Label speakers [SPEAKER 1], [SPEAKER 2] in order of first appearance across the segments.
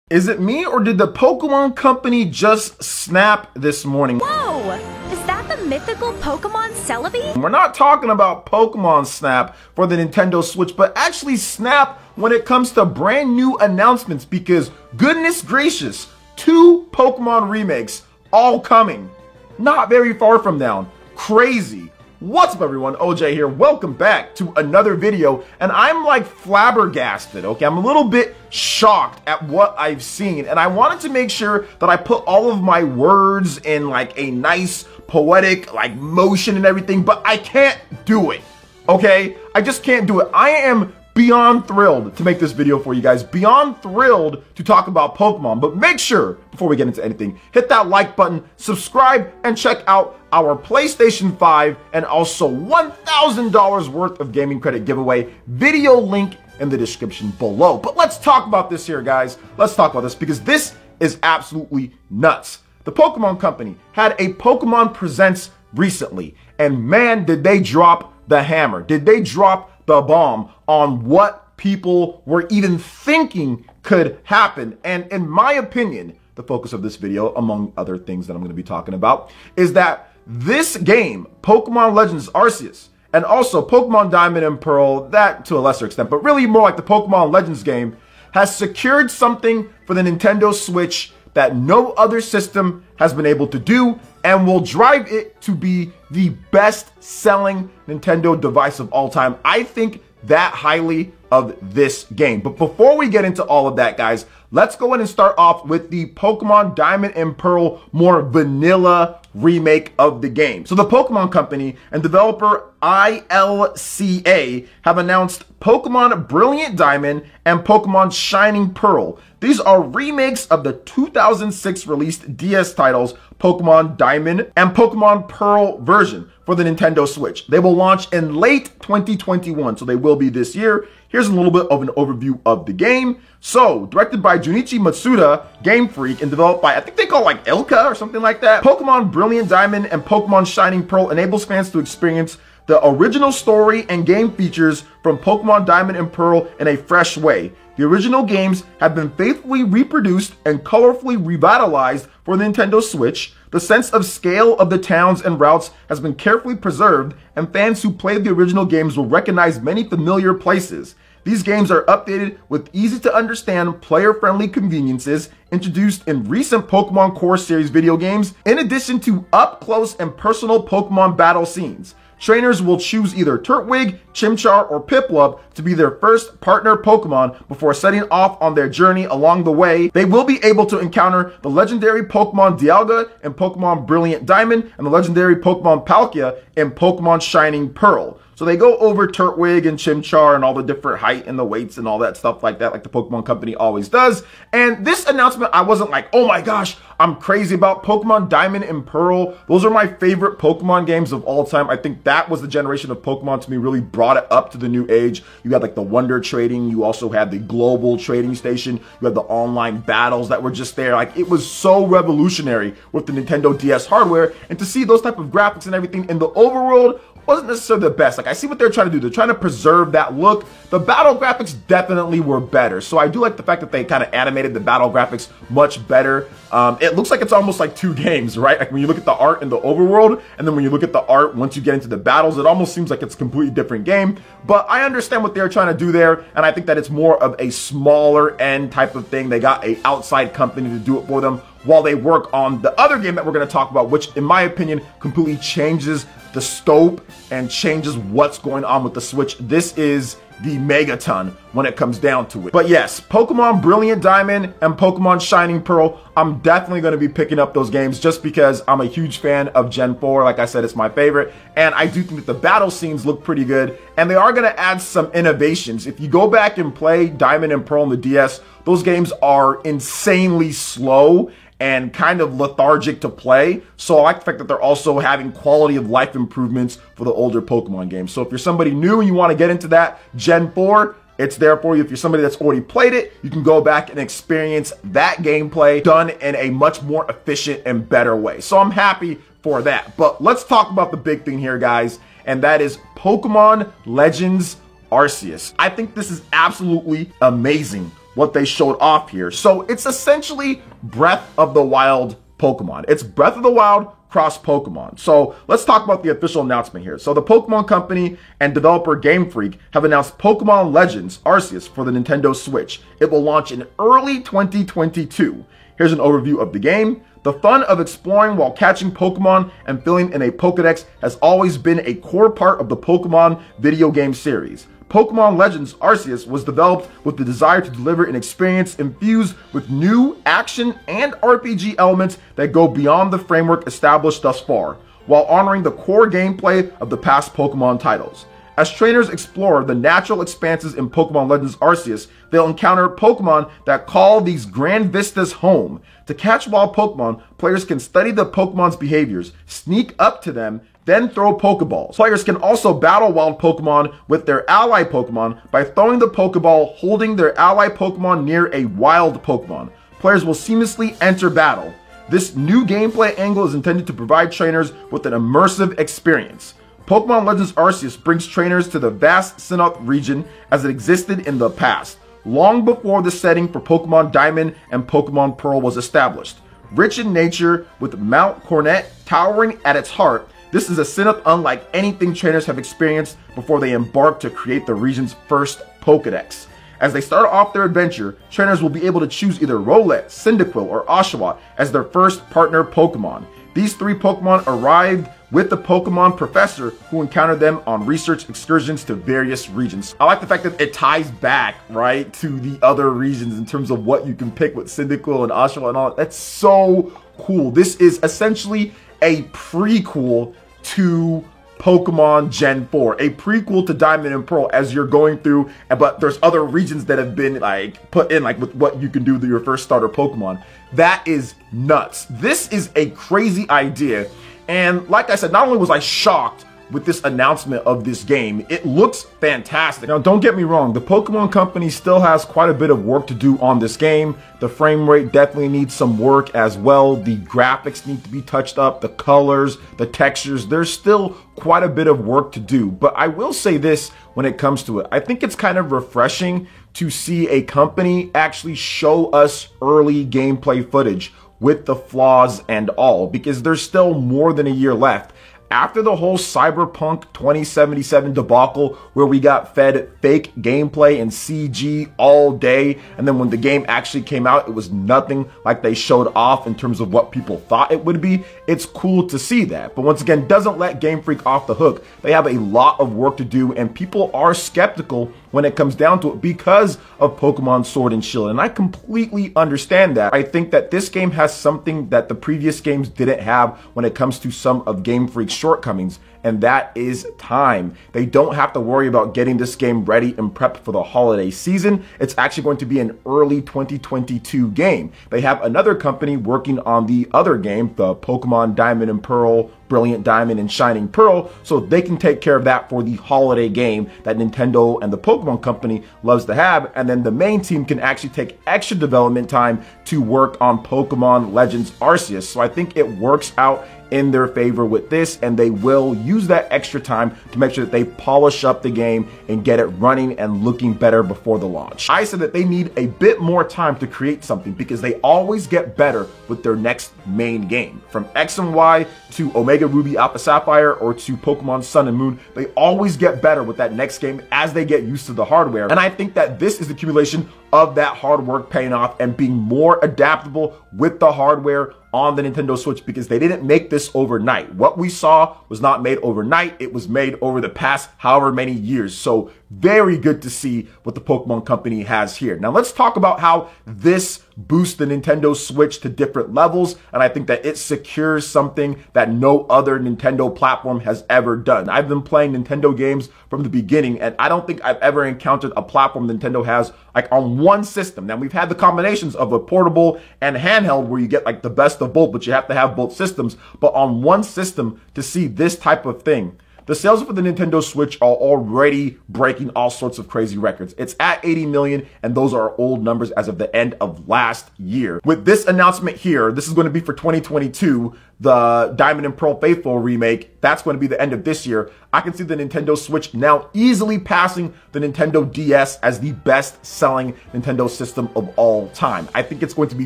[SPEAKER 1] Is it me or did the Pokemon Company just snap this morning?
[SPEAKER 2] Whoa! Is that the mythical Pokemon Celebi?
[SPEAKER 1] We're not talking about Pokemon Snap for the Nintendo Switch, but actually Snap when it comes to brand new announcements, because goodness gracious, 2 Pokemon remakes all coming. Not very far from now. Crazy. What's up everyone, OJ here, welcome back to another video, and I'm like flabbergasted, okay? I'm a little bit shocked at what I've seen, and I wanted to make sure that I put all of my words in like a nice poetic like motion and everything, but I can't do it, okay? I just can't do it. I am beyond thrilled to make this video for you guys, beyond thrilled to talk about Pokemon, but make sure, before we get into anything, hit that like button, subscribe, and check out our PlayStation 5 and also $1,000 worth of gaming credit giveaway, video link in the description below. But let's talk about this here, guys. Let's talk about this because this is absolutely nuts. The Pokemon Company had a Pokemon Presents recently, and man, did they drop the hammer. Did they drop the bomb on what people were even thinking could happen? And in my opinion, the focus of this video, among other things that I'm going to be talking about, is that this game, Pokemon Legends Arceus, and also Pokemon Diamond and Pearl, that to a lesser extent, but really more like the Pokemon Legends game, has secured something for the Nintendo Switch that no other system has been able to do, and will drive it to be the best-selling Nintendo device of all time. I think that highly of this game. But before we get into all of that, guys, let's go ahead and start off with the Pokemon Diamond and Pearl more vanilla remake of the game. So the Pokemon Company and developer ILCA have announced Pokemon Brilliant Diamond and Pokemon Shining Pearl. These are remakes of the 2006 released DS titles Pokemon Diamond and Pokemon Pearl version for the Nintendo Switch. They will launch in late 2021, so they will be this year. Here's a little bit of an overview of the game. So, directed by Junichi Matsuda, Game Freak, and developed by, I think they call it like Ilka or something like that, Pokemon Brilliant Diamond and Pokemon Shining Pearl enables fans to experience the original story and game features from Pokemon Diamond and Pearl in a fresh way. The original games have been faithfully reproduced and colorfully revitalized for the Nintendo Switch. The sense of scale of the towns and routes has been carefully preserved, and fans who played the original games will recognize many familiar places. These games are updated with easy-to-understand, player-friendly conveniences introduced in recent Pokemon Core series video games, in addition to up-close and personal Pokemon battle scenes. Trainers will choose either Turtwig, Chimchar, or Piplup to be their first partner Pokemon before setting off on their journey. Along the way, they will be able to encounter the legendary Pokemon Dialga in Pokemon Brilliant Diamond and the legendary Pokemon Palkia in Pokemon Shining Pearl. So they go over Turtwig and Chimchar and all the different height and the weights and all that stuff like that, like the Pokemon Company always does. And this announcement, I wasn't like, oh my gosh, I'm crazy about Pokemon Diamond and Pearl. Those are my favorite Pokemon games of all time. I think that was the generation of Pokemon to me, really brought it up to the new age. You had like the Wonder Trading. You also had the global trading station. You had the online battles that were just there. Like, it was so revolutionary with the Nintendo DS hardware. And to see those type of graphics and everything in the overworld wasn't necessarily the best. Like, I see what they're trying to do. They're trying to preserve that look. The battle graphics definitely were better. So I do like the fact that they kind of animated the battle graphics much better. It looks like it's almost like 2 games, right? Like when you look at the art in the overworld, and then when you look at the art once you get into the battles, it almost seems like it's a completely different game. But I understand what they're trying to do there, and I think that it's more of a smaller end type of thing. They got an outside company to do it for them while they work on the other game that we're going to talk about, which in my opinion completely changes the scope and changes what's going on with the Switch. This is the Megaton when it comes down to it. But yes, Pokemon Brilliant Diamond and Pokemon Shining Pearl, I'm definitely going to be picking up those games just because I'm a huge fan of Gen 4. Like I said, it's my favorite. And I do think that the battle scenes look pretty good. And they are going to add some innovations. If you go back and play Diamond and Pearl on the DS, those games are insanely slow and kind of lethargic to play. So I like the fact that they're also having quality of life improvements for the older Pokemon games. So if you're somebody new and you want to get into that Gen 4, it's there for you. If you're somebody that's already played it, you can go back and experience that gameplay done in a much more efficient and better way. So I'm happy for that. But let's talk about the big thing here, guys, and that is Pokemon Legends Arceus. I think this is absolutely amazing. what they showed off here. So it's essentially Breath of the Wild Pokemon. It's Breath of the Wild cross Pokemon. So let's talk about the official announcement here. So the Pokemon Company and developer Game Freak have announced Pokemon Legends Arceus for the Nintendo Switch. It will launch in early 2022. Here's an overview of the game. The fun of exploring while catching Pokemon and filling in a Pokedex has always been a core part of the Pokemon video game series. Pokemon Legends Arceus was developed with the desire to deliver an experience infused with new action and RPG elements that go beyond the framework established thus far, while honoring the core gameplay of the past Pokemon titles. As trainers explore the natural expanses in Pokemon Legends Arceus, they'll encounter Pokemon that call these grand vistas home. To catch wild Pokemon, players can study the Pokemon's behaviors, sneak up to them, then throw Pokeballs. Players can also battle wild Pokemon with their ally Pokemon by throwing the Pokeball holding their ally Pokemon near a wild Pokemon. Players will seamlessly enter battle. This new gameplay angle is intended to provide trainers with an immersive experience. Pokemon Legends Arceus brings trainers to the vast Sinnoh region as it existed in the past, long before the setting for Pokemon Diamond and Pokemon Pearl was established. Rich in nature, with Mount Coronet towering at its heart, this is a Sinnoh unlike anything trainers have experienced before they embark to create the region's first Pokedex. As they start off their adventure, trainers will be able to choose either Rowlet, Cyndaquil, or Oshawott as their first partner Pokemon. These three Pokemon arrived with the Pokemon Professor, who encountered them on research excursions to various regions. I like the fact that it ties back, right, to the other regions in terms of what you can pick with Cyndaquil and Oshawott and all. That's so cool. This is essentially a prequel to Pokemon Gen 4, a prequel to Diamond and Pearl as you're going through, but there's other regions that have been like put in, like with what you can do to your first starter Pokemon. That is nuts. This is a crazy idea. And like I said, not only was I shocked with this announcement of this game, it looks fantastic. Now, don't get me wrong, the Pokemon Company still has quite a bit of work to do on this game. The frame rate definitely needs some work as well. The graphics need to be touched up, the colors, the textures. There's still quite a bit of work to do. But I will say this when it comes to it. I think it's kind of refreshing to see a company actually show us early gameplay footage with the flaws and all, because there's still more than a year left. After the whole Cyberpunk 2077 debacle where we got fed fake gameplay and CG all day, and then when the game actually came out, it was nothing like they showed off in terms of what people thought it would be, it's cool to see that. But once again, doesn't let Game Freak off the hook. They have a lot of work to do, and people are skeptical when it comes down to it because of Pokemon Sword and Shield, and I completely understand that. I think that this game has something that the previous games didn't have when it comes to some of Game Freak's shortcomings, and that is time. They don't have to worry about getting this game ready and prepped for the holiday season. It's actually going to be an early 2022 game. They have another company working on the other game, the Pokemon Diamond and Pearl, Brilliant Diamond and Shining Pearl, so they can take care of that for the holiday game that Nintendo and the Pokemon Company loves to have, and then the main team can actually take extra development time to work on Pokemon Legends Arceus. So I think it works out in their favor with this, and they will use that extra time to make sure that they polish up the game and get it running and looking better before the launch. I said that they need a bit more time to create something because they always get better with their next main game. From X and Y to Omega Ruby Alpha Sapphire or to Pokemon Sun and Moon, they always get better with that next game as they get used to the hardware. And I think that this is the accumulation of that hard work paying off and being more adaptable with the hardware on the Nintendo Switch, because they didn't make this overnight. What we saw was not made overnight. It was made over the past however many years. So very good to see what the Pokemon Company has here. Now let's talk about how this boosts the Nintendo Switch to different levels, and I think that it secures something that no other Nintendo platform has ever done. I've been playing Nintendo games from the beginning, and I don't think I've ever encountered a platform Nintendo has like on one system. Now we've had the combinations of a portable and handheld where you get like the best of both, but you have to have both systems. But on one system to see this type of thing, the sales for the Nintendo Switch are already breaking all sorts of crazy records. It's at 80 million, and those are old numbers as of the end of last year. With this announcement here, this is going to be for 2022, the Diamond and Pearl Faithful remake, that's going to be the end of this year. I can see the Nintendo Switch now easily passing the Nintendo DS as the best-selling Nintendo system of all time. I think it's going to be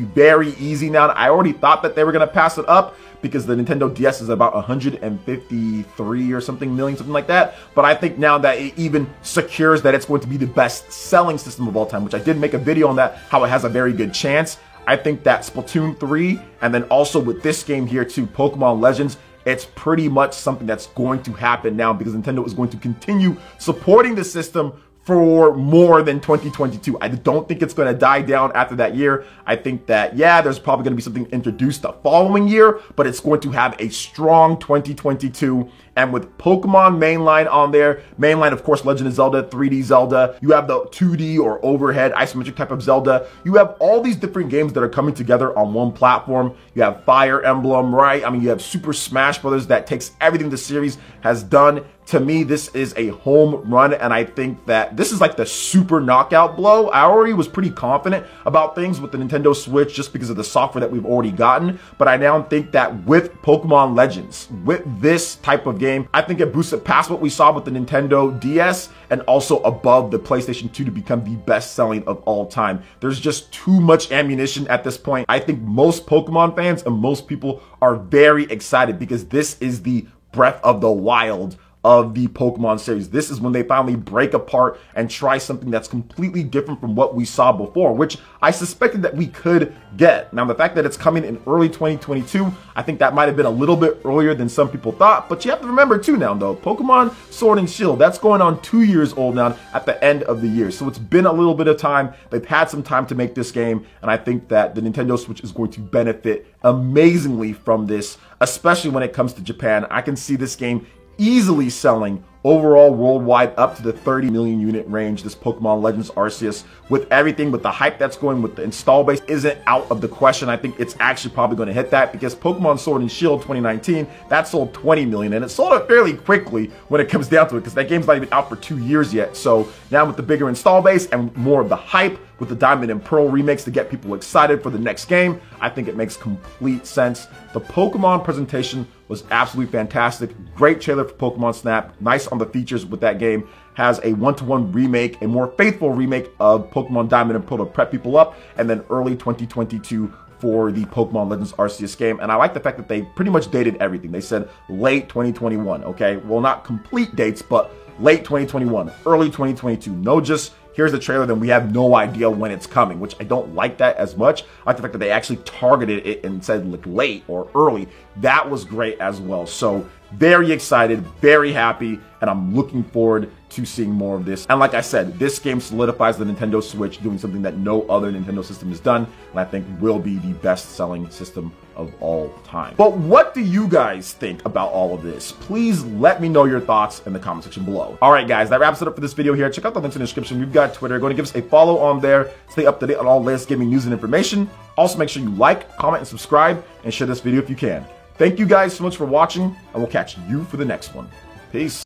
[SPEAKER 1] very easy now. I already thought that they were going to pass it up because the Nintendo DS is about 153 or something million, something like that. But I think now that it even secures that it's going to be the best-selling system of all time, which I did make a video on that, how it has a very good chance. I think that Splatoon 3, and then also with this game here too, Pokemon Legends, it's pretty much something that's going to happen now because Nintendo is going to continue supporting the system for more than 2022. I don't think it's going to die down after that year. I think that, yeah, there's probably going to be something introduced the following year, but it's going to have a strong 2022. And with Pokemon mainline on there, mainline, of course, Legend of Zelda, 3D Zelda, you have the 2D or overhead isometric type of Zelda. You have all these different games that are coming together on one platform. You have Fire Emblem, right? I mean, you have Super Smash Brothers that takes everything the series has done. To me, this is a home run, and I think that this is like the super knockout blow. I already was pretty confident about things with the Nintendo Switch just because of the software that we've already gotten, but I now think that with Pokemon Legends, with this type of game, I think it boosts it past what we saw with the Nintendo DS and also above the PlayStation 2 to become the best-selling of all time. There's just too much ammunition at this point. I think most Pokemon fans and most people are very excited because this is the Breath of the Wild of the Pokemon series. This is when they finally break apart and try something that's completely different from what we saw before, which I suspected that we could get. Now, the fact that it's coming in early 2022, I think that might have been a little bit earlier than some people thought, but you have to remember too now though, Pokemon Sword and Shield, that's going on 2 years old now at the end of the year. So it's been a little bit of time. They've had some time to make this game, and I think that the Nintendo Switch is going to benefit amazingly from this, especially when it comes to Japan. I can see this game easily selling overall worldwide up to the 30 million unit range, this Pokemon Legends Arceus, with everything, with the hype that's going with the install base isn't out of the question. I think it's actually probably going to hit that because Pokemon Sword and Shield 2019, that sold 20 million, and it sold it fairly quickly when it comes down to it because that game's not even out for 2 years yet. So now with the bigger install base and more of the hype with the Diamond and Pearl remakes to get people excited for the next game, I think it makes complete sense. The Pokemon presentation was absolutely fantastic. Great trailer for Pokemon Snap. Nice on the features with that game. Has a one-to-one remake, a more faithful remake of Pokemon Diamond and Pearl to prep people up, and then early 2022 for the Pokemon Legends Arceus game. And I like the fact that they pretty much dated everything. They said late 2021, okay? Well, not complete dates, but late 2021, early 2022. No just here's the trailer, then we have no idea when it's coming, which I don't like that as much. I like the fact that they actually targeted it and said like late or early. That was great as well. So very excited, very happy, and I'm looking forward to seeing more of this. And like I said, this game solidifies the Nintendo Switch doing something that no other Nintendo system has done, and I think will be the best-selling system of all time. But what do you guys think about all of this? Please let me know your thoughts in the comment section below. All right, guys, that wraps it up for this video here. Check out the links in the description. We've got Twitter. Go and give us a follow on there. Stay up to date on all latest gaming news and information. Also, make sure you like, comment, and subscribe, and share this video if you can. Thank you guys so much for watching, and we'll catch you for the next one. Peace.